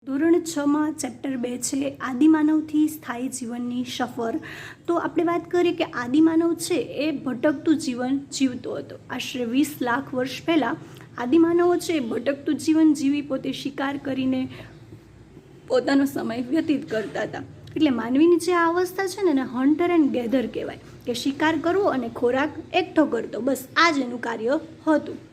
ધોરણ 6માં ચેપ્ટર 2 છે આદિમાનવથી સ્થાયી જીવનની સફર। તો આપણે વાત કરીએ કે આદિમાનવ છે એ ભટકતું જીવન જીવતો હતો। આશરે 20 લાખ વર્ષ પહેલાં આદિમાનવો છે એ ભટકતું જીવન જીવી પોતે શિકાર કરીને પોતાનો સમય વ્યતીત કરતા હતા। એટલે માનવીની જે આ અવસ્થા છે ને એને હન્ટર એન્ડ ગેધર કહેવાય, કે શિકાર કરવો અને ખોરાક એકઠો કરતો, બસ આ જ એનું કાર્ય હતું।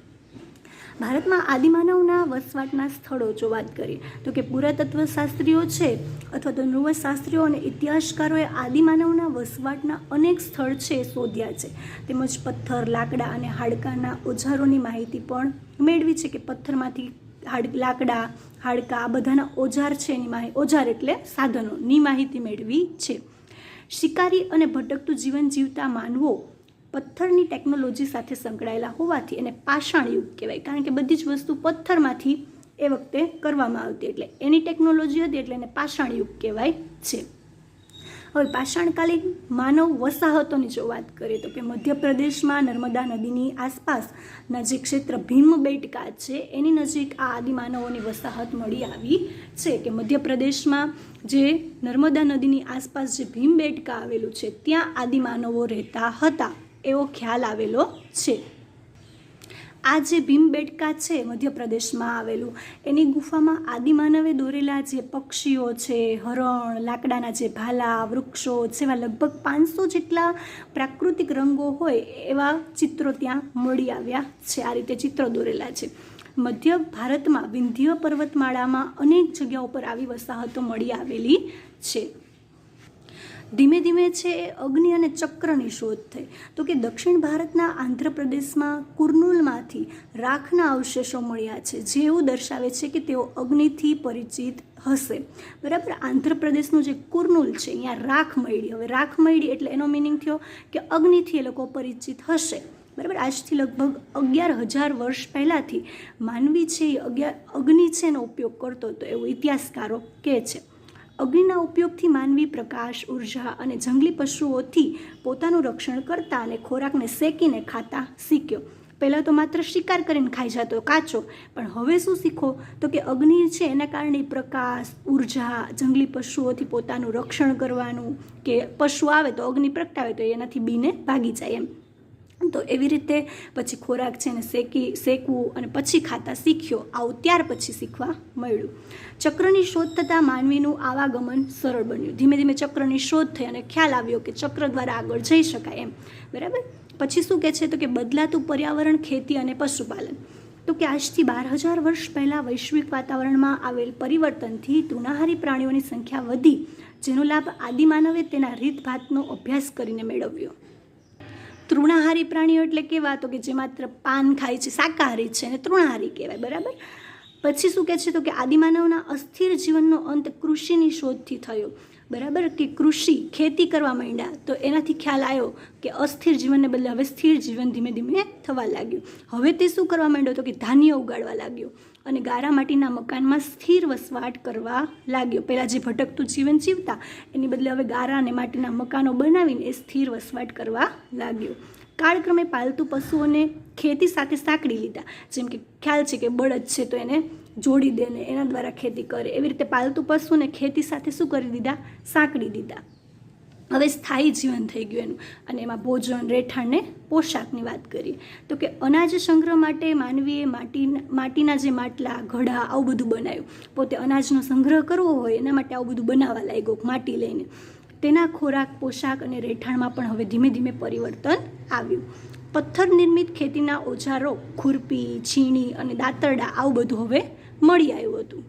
ભારતમાં આદિમાનવના વસવાટના સ્થળો જો વાત કરીએ તો કે પુરાતત્વ શાસ્ત્રીઓ છે અથવા તો નૃવશાસ્ત્રીઓ અને ઇતિહાસકારોએ આદિમાનવના વસવાટના અનેક સ્થળ છે શોધ્યા છે, તેમજ પથ્થર, લાકડા અને હાડકાના ઓજારોની માહિતી પણ મેળવી છે, કે પથ્થરમાંથી લાકડા, હાડકા આ બધાના ઓજાર છે એની ઓજાર એટલે સાધનોની માહિતી મેળવી છે। શિકારી અને ભટકતું જીવન જીવતા માનવો પથ્થરની ટેકનોલોજી સાથે સંકળાયેલા હોવાથી એને પાષાણ યુગ કહેવાય, કારણ કે બધી જ વસ્તુ પથ્થરમાંથી એ વખતે કરવામાં આવતી, એટલે એની ટેકનોલોજી હતી એટલે એને પાષાણ યુગ કહેવાય છે। હવે પાષાણકાલીન માનવ વસાહતોની જો વાત કરીએ તો કે મધ્યપ્રદેશમાં નર્મદા નદીની આસપાસના જે ક્ષેત્ર ભીમબેટકા છે એની નજીક આ આદિમાનવોની વસાહત મળી આવી છે, કે મધ્યપ્રદેશમાં જે નર્મદા નદીની આસપાસ જે ભીમબેટકા આવેલું છે ત્યાં આદિમાનવો રહેતા હતા એવો ખ્યાલ આવેલો છે। આ જે ભીમબેટકા છે મધ્યપ્રદેશમાં આવેલું, એની ગુફામાં આદિમાનવે દોરેલા જે પક્ષીઓ છે, હરણ, લાકડાના જે ભાલા, વૃક્ષો જેવા લગભગ 500 જેટલા પ્રાકૃતિક રંગો હોય એવા ચિત્રો ત્યાં મળી આવ્યા છે। આ રીતે ચિત્રો દોરેલા છે। મધ્ય ભારતમાં વિંધ્ય પર્વતમાળામાં અનેક જગ્યાઓ પર આવી વસાહતો મળી આવેલી છે। ધીમે ધીમે છે એ અગ્નિ અને ચક્રની શોધ થઈ, તો કે દક્ષિણ ભારતના આંધ્રપ્રદેશમાં કુર્નુલમાંથી રાખના અવશેષો મળ્યા છે, જે એવું દર્શાવે છે કે તેઓ અગ્નિથી પરિચિત હશે, બરાબર। આંધ્રપ્રદેશનું જે કુર્નુલ છે અહીંયા રાખ મળી, હવે રાખ મળી એટલે એનો મિનિંગ થયો કે અગ્નિથી એ લોકો પરિચિત હશે, બરાબર। આજથી લગભગ 11,000 વર્ષ પહેલાંથી માનવી છે એ અગ્નિ છે એનો ઉપયોગ કરતો હતો એવું ઇતિહાસકારો કહે છે। અગ્નિના ઉપયોગથી માનવી પ્રકાશ, ઉર્જા અને જંગલી પશુઓથી પોતાનું રક્ષણ કરતા અને ખોરાકને શેકીને ખાતા શીખ્યો। પહેલાં તો માત્ર શિકાર કરીને ખાઈ જતો કાચો, પણ હવે શું શીખો તો કે અગ્નિ છે એના કારણે પ્રકાશ, ઉર્જા, જંગલી પશુઓથી પોતાનું રક્ષણ કરવાનું, કે પશુ આવે તો અગ્નિ પ્રગટાવે તો એનાથી બીને ભાગી જાય એમ, તો એવી રીતે પછી ખોરાક છે એને શેકવું અને પછી ખાતા શીખ્યો। આવું ત્યાર પછી શીખવા મળ્યું। ચક્રની શોધ થતાં માનવીનું આવાગમન સરળ બન્યું। ધીમે ધીમે ચક્રની શોધ થઈ અને ખ્યાલ આવ્યો કે ચક્ર દ્વારા આગળ જઈ શકાય એમ, બરાબર। પછી શું કહે છે તો કે બદલાતું પર્યાવરણ, ખેતી અને પશુપાલન, તો કે આજથી 12,000 વર્ષ પહેલાં વૈશ્વિક વાતાવરણમાં આવેલ પરિવર્તનથી તૃણાહારી પ્રાણીઓની સંખ્યા વધી, જેનો લાભ આદિમાનવે તેના રીતભાતનો અભ્યાસ કરીને મેળવ્યો। તૃણાહારી પ્રાણીઓ એટલે કેવા તો કે જે માત્ર પાન ખાય છે, શાકાહારી છે અને તૃણાહારી કહેવાય, બરાબર। પછી શું કહે છે તો કે આદિમાનવના અસ્થિર જીવનનો અંત કૃષિની શોધથી થયો, બરાબર, કે કૃષિ ખેતી કરવા માંડ્યા તો એનાથી ખ્યાલ આવ્યો કે અસ્થિર જીવનને બદલે હવે સ્થિર જીવન ધીમે ધીમે થવા લાગ્યું। હવે તે શું કરવા માંડ્યો તો કે ધાન્ય ઉગાડવા લાગ્યો અને ગારા માટીના મકાનમાં સ્થિર વસવાટ કરવા લાગ્યો। પહેલાં જે ભટકતું જીવન જીવતા એની બદલે હવે ગારા અને માટીના મકાનો બનાવીને એ સ્થિર વસવાટ કરવા લાગ્યો। કાળક્રમે પાલતુ પશુઓને ખેતી સાથે સાંકળી લીધા, જેમ કે ખ્યાલ છે કે બળદ છે તો એને જોડી દે ને એના દ્વારા ખેતી કરે, એવી રીતે પાલતુ પશુને ખેતી સાથે શું કરી દીધા, સાંકળી દીધા। હવે સ્થાયી જીવન થઈ ગયું એનું, અને એમાં ભોજન, રહેઠાણ ને પોશાકની વાત કરીએ તો કે અનાજ સંગ્રહ માટે માનવીએ માટીના જે માટલા, ઘડા આવું બધું બનાવ્યું। પોતે અનાજનો સંગ્રહ કરવો હોય એના માટે આવું બધું બનાવવા લાગ્યો માટી લઈને। તેના ખોરાક, પોશાક અને રહેઠાણમાં પણ હવે ધીમે ધીમે પરિવર્તન આવ્યું। પથ્થર નિર્મિત ખેતીના ઓજારો, ખુરપી, છીણી અને દાંતરડા આવું બધું હવે મળી આવ્યું હતું।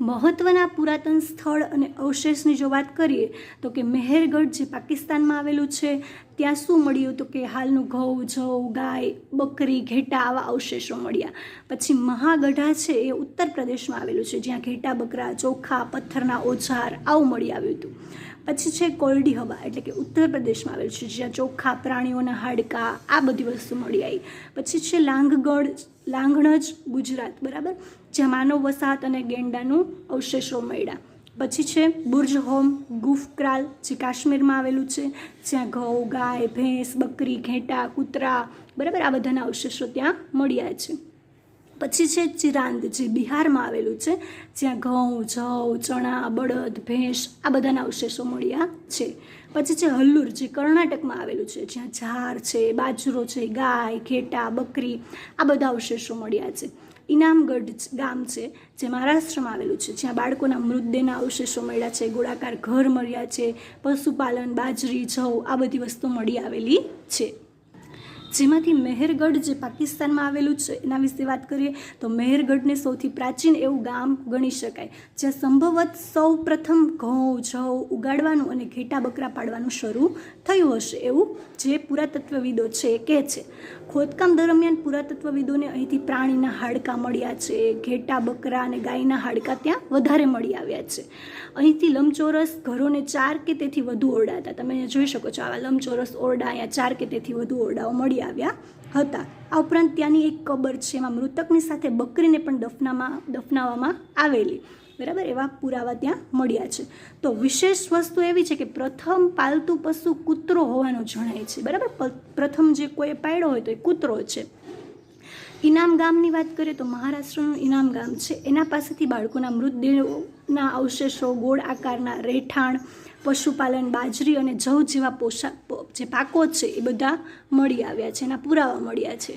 મહત્વના પુરાતન સ્થળ અને અવશેષની જો વાત કરીએ તો કે મેહેરગઢ જે પાકિસ્તાનમાં આવેલું છે ત્યાં શું મળ્યું તો કે હાલનું ઘઉં, જવ, ગાય, બકરી, ઘેટા આવા અવશેષો મળ્યા। પછી મહાગઢા છે એ ઉત્તર પ્રદેશમાં આવેલું છે, જ્યાં ઘેટા, બકરા, ચોખા, પથ્થરના ઓજાર આવું મળી આવ્યું હતું। પછી છે કોરડી હવા એટલે કે ઉત્તર પ્રદેશમાં આવેલું છે, જ્યાં ચોખા, પ્રાણીઓના હાડકા આ બધી વસ્તુ મળી આવી। પછી છે લાંઘણજ ગુજરાત, બરાબર, જ્યાં માનવ વસાહત અને ગેંડાનું અવશેષો મળ્યા। પછી છે બુર્જહોમ ગુફક્રાલ જે કાશ્મીરમાં આવેલું છે, જ્યાં ઘઉં, ગાય, ભેંસ, બકરી, ઘેટા, કૂતરા, બરાબર આ બધાના અવશેષો ત્યાં મળ્યા છે। પછી છે ચિરાંદ, જે બિહારમાં આવેલું છે, જ્યાં ઘઉં, જવ, ચણા, બળદ, ભેંસ આ બધાના અવશેષો મળ્યા છે. પછી છે હલ્લુર, જે કર્ણાટકમાં આવેલું છે, જ્યાં ઝાર છે, બાજરો છે, ગાય, ઘેટા, બકરી આ બધા અવશેષો મળ્યા છે. ઇનામગઢ ગામ છે, જે મહારાષ્ટ્રમાં આવેલું છે, જ્યાં બાળકોના મૃતદેહના અવશેષો મળ્યા છે, ગોળાકાર ઘર મળ્યા છે, પશુપાલન, બાજરી, જવ આ બધી વસ્તુ મળી આવેલી છે. જેમાંથી મહેરગઢ, જે પાકિસ્તાનમાં આવેલું છે, એના વિશે વાત કરીએ તો મહેરગઢને સૌથી પ્રાચીન એવું ગામ ગણી શકાય, જ્યાં સંભવત સૌ પ્રથમ ઘઉં, જવ ઉગાડવાનું અને ઘેટા બકરા પાડવાનું શરૂ થયું હશે એવું જે પુરાતત્વવિદો છે એ કહે છે. ખોદકામ દરમિયાન પુરાતત્વવિદોને અહીંથી પ્રાણીના હાડકાં મળ્યા છે, ઘેટા બકરા અને ગાયના હાડકાં ત્યાં વધારે મળી આવ્યા છે. અહીંથી લંબચોરસ ઘરોને 4 કે તેથી વધુ ઓરડા હતા. તમે અહીંયા જોઈ શકો છો, આવા લંબચોરસ ઓરડા અહીંયા 4 કે તેથી વધુ ઓરડાઓ મળી આવ્યા હતા. આ ઉપરાંત ત્યાંની એક કબર છે, એમાં મૃતકની સાથે બકરીને પણ દફનાવવામાં આવેલી, બરાબર, એવા પુરાવા ત્યાં મળ્યા છે. તો વિશેષ વસ્તુ એવી છે કે પ્રથમ પાલતુ પશુ કૂતરો હોવાનો જણાય છે, બરાબર. પ્રથમ જે કોઈ પાળ્યો હોય તો એ કૂતરો છે. ઇનામ ગામની વાત કરીએ તો મહારાષ્ટ્રનું ઇનામ ગામ છે, એના પાસેથી બાળકોના મૃતદેહોના અવશેષો, ગોળ આકારના રહેઠાણ, પશુપાલન, બાજરી અને જવ જેવા જે પાકો છે એ બધા મળી આવ્યા છે, એના પુરાવા મળ્યા છે.